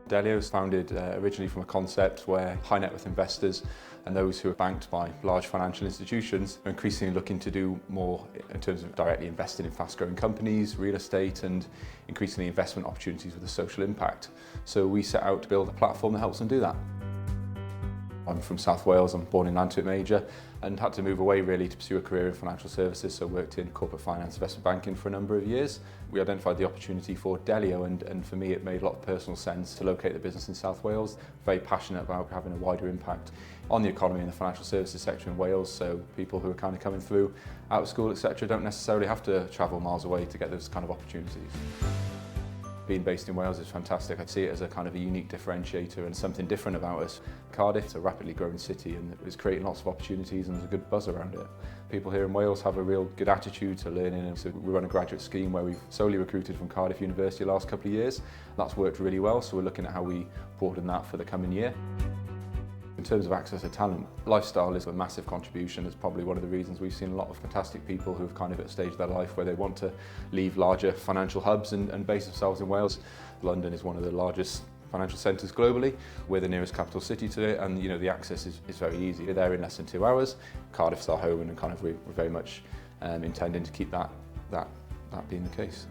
Delio was founded originally from a concept where high net worth investors and those who are banked by large financial institutions are increasingly looking to do more in terms of directly investing in fast growing companies, real estate and increasingly investment opportunities with a social impact. So we set out to build a platform that helps them do that. I'm from South Wales, I'm born in Antwerp Major and had to move away really to pursue a career in financial services, so worked in corporate finance investment banking for a number of years. We identified the opportunity for Delio and for me it made a lot of personal sense to locate the business in South Wales. Very passionate about having a wider impact on the economy and the financial services sector in Wales, so people who are kind of coming through out of school etc. don't necessarily have to travel miles away to get those kind of opportunities. Being based in Wales is fantastic. I see it as a kind of a unique differentiator and something different about us. Cardiff is a rapidly growing city and it's creating lots of opportunities and there's a good buzz around it. People here in Wales have a real good attitude to learning, and so we run a graduate scheme where we've solely recruited from Cardiff University the last couple of years. That's worked really well, so we're looking at how we broaden that for the coming year. In terms of access to talent, lifestyle is a massive contribution. It's probably one of the reasons we've seen a lot of fantastic people who've kind of at a stage of their life where they want to leave larger financial hubs and base themselves in Wales. London is one of the largest financial centres globally. We're the nearest capital city to it and the access is very easy. We're there in less than 2 hours. Cardiff's our home and kind of we're very much intending to keep that being the case.